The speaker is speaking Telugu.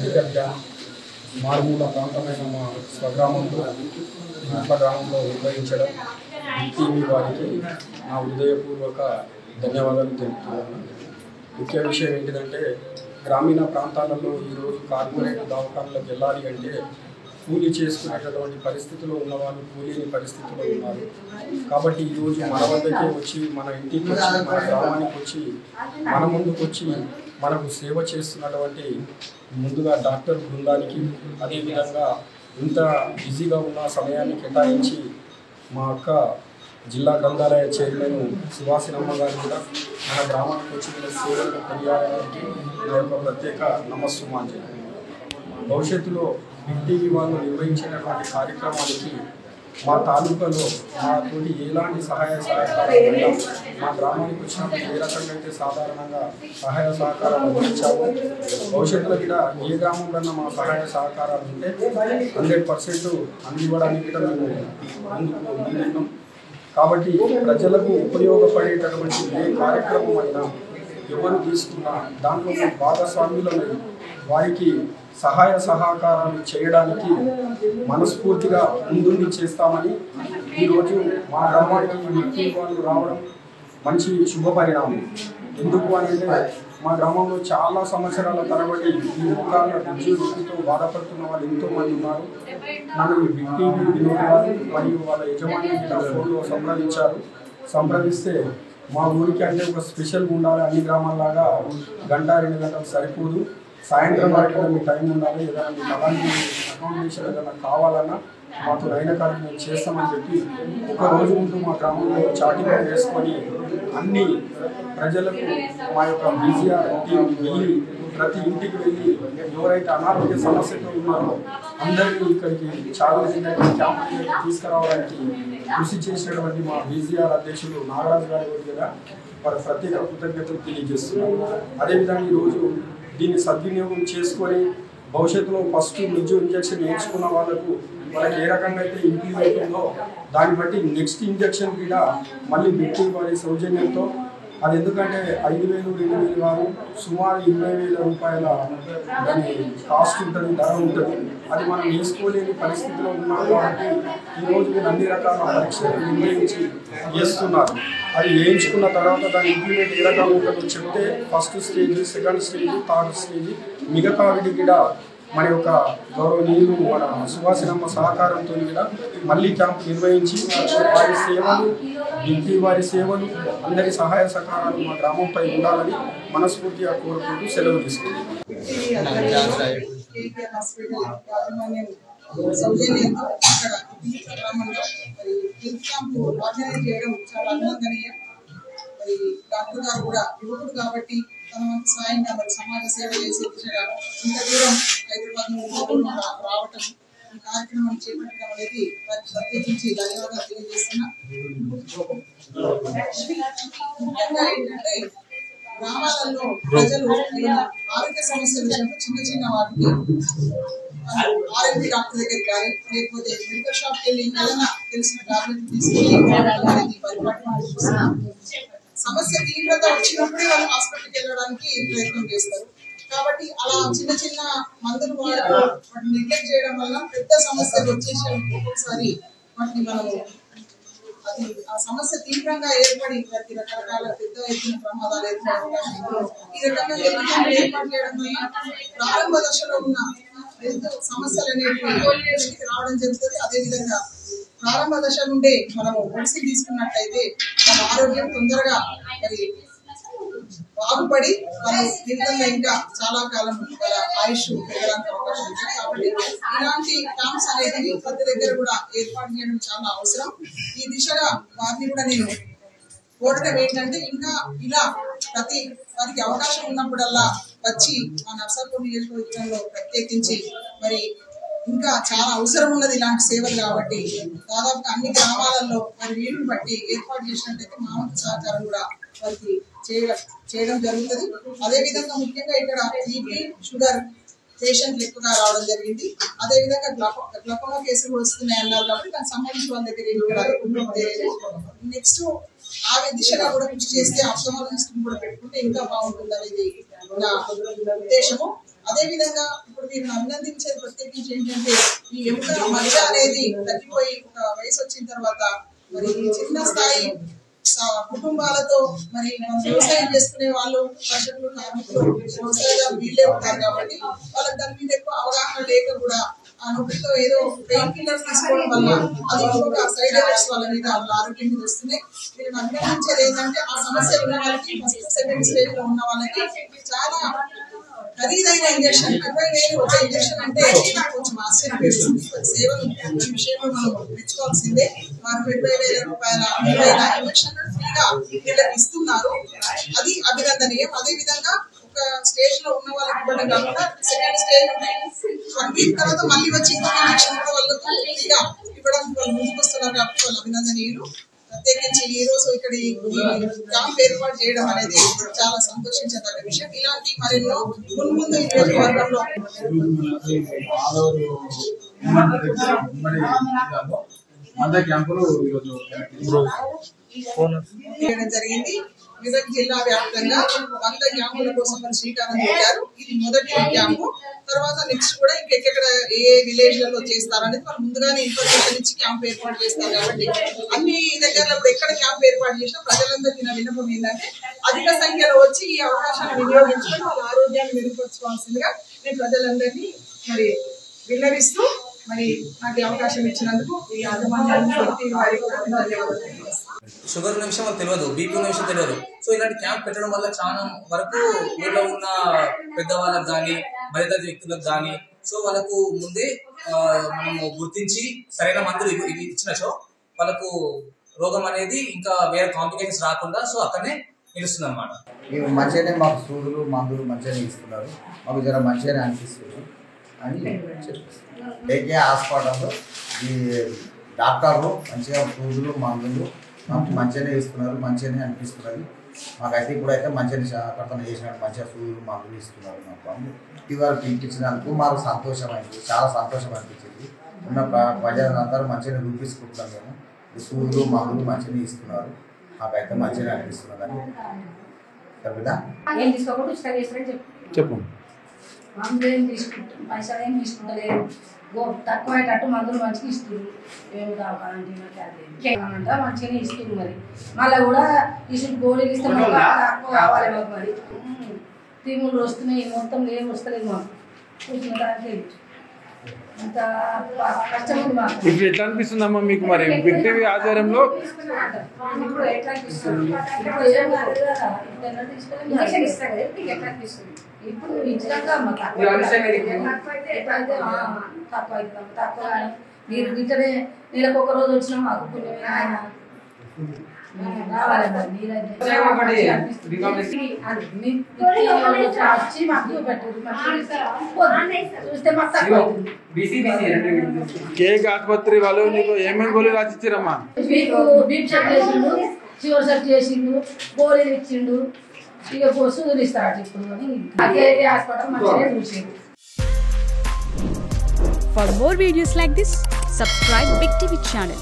అభివృద్ధి మారుమూల ప్రాంతమైన మా స్వగ్రామంలో గ్రామంలో నిర్వహించడం టీవీ వారికి నా హృదయపూర్వక ధన్యవాదాలు తెలుపుతున్నాను. ముఖ్య విషయం ఏంటిదంటే గ్రామీణ ప్రాంతాలలో ఈరోజు కార్పొరేట్ దవాఖానలకు వెళ్ళాలి అంటే కూలీ చేసుకునేటటువంటి పరిస్థితుల్లో ఉన్నవాళ్ళు కూలీని పరిస్థితుల్లో ఉన్నారు. కాబట్టి ఈరోజు మన వద్దకే వచ్చి మన ఇంటికి వచ్చి మన గ్రామానికి వచ్చి మన ముందుకు వచ్చి మనకు సేవ చేస్తున్నటువంటి ముందుగా డాక్టర్ బృందానికి, అదేవిధంగా ఇంత బిజీగా ఉన్న సమయాన్ని కేటాయించి మా అక్క జిల్లా గ్రంథాలయ చైర్మన్ సువాసినమ్మ గారు కూడా మన గ్రామానికి వచ్చిన సేవలను కొనియాడడానికి నా యొక్క ప్రత్యేక నమస్సుమాంజలి. భవిష్యత్తులో టీవీ వాళ్ళు నిర్వహించినటువంటి కార్యక్రమానికి మా తాలూకాలో మాతోటి ఎలాంటి సహాయ సహకారాలు మా గ్రామానికి వచ్చినప్పుడు ఏ రకంగా అయితే సాధారణంగా సహాయ సహకారాలు అందించాము, భవిష్యత్తులో కూడా ఏ గ్రామంలో మా సహాయ సహకారాలు ఉంటే 100% అందివ్వడానికి కూడా మేము ముందున్నాం. కాబట్టి ప్రజలకు ఉపయోగపడేటటువంటి ఏ కార్యక్రమం అయినా ఎవరు తీసుకున్నా దాంట్లో భాగస్వామ్యులను వారికి సహాయ సహకారాలు చేయడానికి మనస్ఫూర్తిగా ముందుండి చేస్తామని ఈరోజు మా గ్రామానికి వ్యక్తి వాళ్ళు రావడం మంచి శుభపరిణామం. ఎందుకు అని అంటే మా గ్రామంలో చాలా సంవత్సరాల తరబడి ఈ ముఖాల రుచితో బాధపడుతున్న వాళ్ళు ఎంతోమంది ఉన్నారు. నన్ను టీవీ వినోద్ గారు మరియు వాళ్ళ యజమాని ఫోన్లో సంప్రదిస్తే మా ఊరికి అంటే ఒక స్పెషల్ ఉండాలి, అన్ని గ్రామాల్లాగా 1-2 గంటలు సరిపోదు, సాయంత్రం వరకు మీ టైం ఉండాలి, ఏదైనా మీకు అలాంటి అకామిడేషన్ ఏదైనా కావాలన్నా మాకు అయిన కాడికి మేము చేస్తామని చెప్పి ఒక రోజు ముందు మా గ్రామంలో చాటింగ్ వేసుకొని అన్ని ప్రజలకు మా యొక్క బీజీఆర్ టీం వెళ్ళి ప్రతి ఇంటికి వెళ్ళి ఎవరైతే అనారోగ్య సమస్యతో ఉన్నారో అందరినీ ఇక్కడికి క్యాంపు తీసుకురావడానికి కృషి చేసినటువంటి మా బీజీఆర్ అధ్యక్షులు నాగరాజు గారి దగ్గర వారి ప్రత్యేక కృతజ్ఞతలు తెలియజేస్తున్నారు. అదేవిధంగా ఈరోజు దీన్ని సద్వినియోగం చేసుకొని భవిష్యత్తులో ఫస్ట్ ఇంజెక్షన్ వేయించుకున్న వాళ్ళకి ఏ రకంగా అయితే ఇంప్లిమెంట్ ఉందో దాన్ని బట్టి నెక్స్ట్ ఇంజెక్షన్ కూడా మళ్ళీ బిట్టి వారి సౌజన్యంతో, అది ఎందుకంటే 5,000-2,000 కాదు, సుమారు 20,000 రూపాయల దాని కాస్ట్ ఉంటుంది, ధర ఉంటుంది. అది మనం వేసుకోలేని పరిస్థితిలో ఉన్నాం కాబట్టి ఈరోజు మీరు అన్ని రకాల పరీక్షలు నిర్ణయించి చేస్తున్నారు. అది వేయించుకున్న తర్వాత దాని ఇంప్లిమెంట్ ఏ రకంగా ఉంటుందో చెప్తే first stage, second stage, third stage మిగతా వీటి కూడా మన యొక్క గౌరవనీయులు మన సువాసినమ్మ సహకారంతో కూడా మళ్ళీ క్యాంపు నిర్వహించి వారి సేవలు, ఇంటి వారి సేవలు, అందరి సహాయ సహకారాలు మా గ్రామంపై ఉండాలని మనస్ఫూర్తిగా కోరుకుంటూ సెలవు తీసుకుంటాం. డాక్టర్ గారు కూడా యువకుడు కాబట్టి తన వంతు సాయంగా మరి సమాజ సేవ చేసే దిశగా ఇంత దూరం హైదరాబాద్ నుండి రావటం, ఈ కార్యక్రమాన్ని చేపట్టడం అనేది వారికి ప్రత్యేకించి ధన్యవాదాలు తెలియజేస్తున్నా. ముఖ్యంగా ఏంటంటే గ్రామాలలో ప్రజలు ఆరోగ్య సమస్యల విషయంలో చిన్న వాటికి ఆర్ఎంపీ డాక్టర్ దగ్గరికి కానీ లేకపోతే మెడికల్ షాప్కి వెళ్ళి ఏదైనా తెలిసిన టాబ్లెట్ తీసుకుని పరిపాలన సమస్య తీవ్రత వచ్చినప్పుడే వాళ్ళు హాస్పిటల్కి వెళ్ళడానికి ప్రయత్నం చేస్తారు. కాబట్టి అలా చిన్న మందులు వాటిని నెగ్లెక్ట్ చేయడం వల్ల పెద్ద సమస్యలు వచ్చేసి ఒక్కొక్కసారి వాటిని మనము అది ఆ సమస్య తీవ్రంగా ఏర్పడి ప్రతి రకరకాల పెద్ద ఎత్తున ప్రమాదాలు ఏర్పడడం, ఈ రకంగా ఏర్పాటు చేయడం వల్ల ప్రారంభ దశలో ఉన్న సమస్యలు అనేవి రావడం జరుగుతుంది. అదేవిధంగా ప్రారంభ దశ నుండే మనము మెడిసిన్ తీసుకున్నట్లయితే మన ఆరోగ్యం తొందరగా మరి బాగుపడి మన జీవితంలో ఇంకా చాలా కాలం ఆయుష్ పెరగడానికి అవకాశం ఉంది. కాబట్టి ఇలాంటి క్యాంప్స్ అనేది ప్రతి దగ్గర కూడా ఏర్పాటు చేయడం చాలా అవసరం. ఈ దిశగా వారిని కూడా నేను కోరడం ఏంటంటే ఇంకా ఇలా ప్రతి వారికి అవకాశం ఉన్నప్పుడల్లా వచ్చి మా నర్సాపూర్ నియోజకవర్గంలో ప్రత్యేకించి మరి ఇంకా చాలా అవసరం ఉన్నది ఇలాంటి సేవలు. కాబట్టి దాదాపుగా అన్ని గ్రామాలలో మరి వీలుని బట్టి ఏర్పాటు చేసినట్లయితే మా వంతు సహకారం కూడా వారికి చేయడం జరుగుతుంది. అదేవిధంగా ముఖ్యంగా ఇక్కడ బీపీ, షుగర్ పేషెంట్లు ఎక్కువగా రావడం జరిగింది. అదేవిధంగా గ్లకోమా కేసులు వస్తున్నాయి అన్నారు కాబట్టి దానికి సంబంధించి వాళ్ళ దగ్గర నెక్స్ట్ ఆ దిశగా కూడా కృషి చేస్తే ఆప్థమాలజిస్ట్ కూడా పెట్టుకుంటే ఇంకా బాగుంటుంది అనేది నా ఉద్దేశము. అదేవిధంగా ఇప్పుడు వీరిని అభినందించేది ప్రత్యేకించి ఏంటంటే ఈ ఎముక మధ్య అనేది తగ్గిపోయి ఒక వయసు వచ్చిన తర్వాత మరి చిన్న స్థాయి కుటుంబాలతో మరి వ్యవసాయం చేసుకునే వాళ్ళు కర్షకులు కార్మికులు వ్యవసాయదారు వీళ్ళే ఉంటారు కాబట్టి వాళ్ళకి దాని మీద ఎక్కువ అవగాహన లేక కూడా ఆ నొప్పితో ఏదో పెయిన్ కిల్లర్స్ తీసుకోవడం వల్ల అది ఇంకొక సైడ్ ఎఫెక్ట్స్ వాళ్ళ మీద వాళ్ళ ఆరోగ్యం మీద వస్తున్నాయి. మీరు అభినందించేది ఏంటంటే ఆ సమస్య ఉన్న వాళ్ళకి ఫస్ట్ సెకండ్ స్టేజ్ లో ఉన్న వాళ్ళకి చాలా ఖరీదైన ఇంజక్షన్ 20,000 ఒక ఇంజక్షన్ అంటే కొంచెం ఆశ్చర్యం వేస్తుంది. సేవలు ఈ విషయంలో మనం మెచ్చుకోవాల్సిందే. వారు 20,000 రూపాయల ఇంజక్షన్ ఫ్రీగా వీళ్ళకి ఇస్తున్నారు, అది అభినందనీయం. అదే విధంగా ఒక స్టేజ్ లో ఉన్న వాళ్ళకి కూడా కాకుండా సెకండ్ స్టేజ్ 1 వీక్ తర్వాత మళ్ళీ వచ్చి ఇంకొక ఇంజక్షన్ కూడా వాళ్ళకు ఫ్రీగా ఇవ్వడానికి వాళ్ళు ముందుకు వస్తున్నారు కాబట్టి వాళ్ళు అభినందనీయులు. ప్రత్యేకించి ఈ రోజు ఇక్కడ ఈ క్యాంప్ ఏర్పాటు చేయడం అనేది చాలా సంతోషించదగ్గ విషయం. ఇలాంటి మరెన్నో ముందు ఈ నియోజకవర్గంలో చేయడం జరిగింది. మెదక్ జిల్లా వ్యాప్తంగా 100 క్యాంపుల కోసం శ్రీకారం చుట్టారు. ఇది మొదటి క్యాంపు. తర్వాత నెక్స్ట్ కూడా ఇంకెక్కడ ఏ విలేజ్ లలో చేస్తారనేది వాళ్ళు ముందుగానే ఇన్ఫర్మేషన్ ఇచ్చి క్యాంప్ ఏర్పాటు చేస్తారు. కాబట్టి అన్ని దగ్గరలో ఎక్కడ క్యాంప్ ఏర్పాటు చేసినా ప్రజలందరికీ నా విన్నపం ఏంటంటే అధిక సంఖ్యలో వచ్చి ఈ అవకాశాన్ని వినియోగించుకొని వాళ్ళ ఆరోగ్యాన్ని మెరుగుపరచుకోవాల్సిందిగా నేను ప్రజలందరినీ మరి విన్నవిస్తూ మరి నాకు అవకాశం ఇచ్చినందుకు ఈ యాజమాన్యానికి వారికి కూడా ధన్యవాదాలు తెలియజేస్తాను. షుగర్ ఉన్న విషయం వాళ్ళకి తెలియదు, బీపీ ఉన్న విషయం తెలియదు. సో ఇలాంటి క్యాంప్ పెట్టడం వల్ల చాలా వరకు ఊళ్ళో ఉన్న పెద్దవాళ్ళకి కానీ మరితర వ్యక్తులకు కానీ సో వాళ్ళకు ముందే మనము గుర్తించి సరైన మందులు ఇవి ఇచ్చినచో వాళ్ళకు రోగం అనేది ఇంకా వేరే కాంప్లికేషన్స్ రాకుండా సో అక్కడనే నిలుస్తుంది అన్నమాట. ఇవి మంచిగానే మాకు సూదులు మందులు మంచిగానే ఇస్తున్నారు, మాకు జర మంచిగానే అనిపిస్తుంది అని చెప్పేసి ఏకే హాస్పిటల్లో ఈ డాక్టర్లు మంచిగా సూదులు మందులు మాకు మంచిగానే ఇస్తున్నారు, మంచిగానే అనిపిస్తున్నది. మాకైతే ఇప్పుడైతే మంచిగా కర్తన చేసినట్టు మంచిగా సూదులు మందులు ఇస్తున్నారు. మాకు ఇవాళ పిలిపించినందుకు మాకు సంతోషమైంది, చాలా సంతోషం అనిపించింది. ఉన్న ప్రజలందరూ మంచిగా చూపించుకుంటున్నాం. మేము ఈ సూదులు మందులు మంచిగా ఇస్తున్నారు, మాకైతే మంచిగా అనిపిస్తున్నదని చెప్పు. మందులు ఏం తీసుకుంటాం, పైసలు ఏం తీసుకుంటలేదు, తక్కువ అయ్యేటట్టు మందులు మంచిగా ఇస్తుంది. ఏమి కావాలంటే మంచిగానే ఇస్తుంది. మరి మళ్ళీ కూడా ఇసుకు గోళీలు ఇస్తే తక్కువ కావాలి మాకు. మరి తీములు వస్తున్నాయి, మొత్తం ఏం వస్తలేదు మాకు. కూర్చున్న దానికి అంత కష్టం ఉంది మాకు. ఇప్పుడు ఎట్లా అనిపిస్తుందమ్మా మీకు? మరి బిగ్ టీవీ ఆధ్వర్యంలో ఇప్పుడు ఎట్లా అనిపిస్తుంది? ఇప్పుడు ఏం కాదు కదా, ఇంజక్షన్ ఇస్తాం కదా, మీకు ఎట్లా అనిపిస్తుంది? ఇప్పుడు ఇచ్చినాక తక్కువ మీరు ఇట్లనే నెలకు ఒక రోజు వచ్చినా మాకు పుణ్యమే ఆయన రావాలమ్మా. వచ్చి మాకు పెట్టారు, చూస్తే మాకు తక్కువ. కేక్ ఆసుపత్రి వాళ్ళు నీకు ఏమేమి గోళీలు రాసిచ్చారమ్మా? మీకు బీప్ చెక్ చేసిండు, షుగర్ చెక్ చేసిండు, గోళీలు ఇచ్చిండు, ఇక సూదులు ఇస్తారట. ఇప్పుడు హాస్పిటల్ మంచిగా చూసిండు. For more videos like this, subscribe Big TV channel.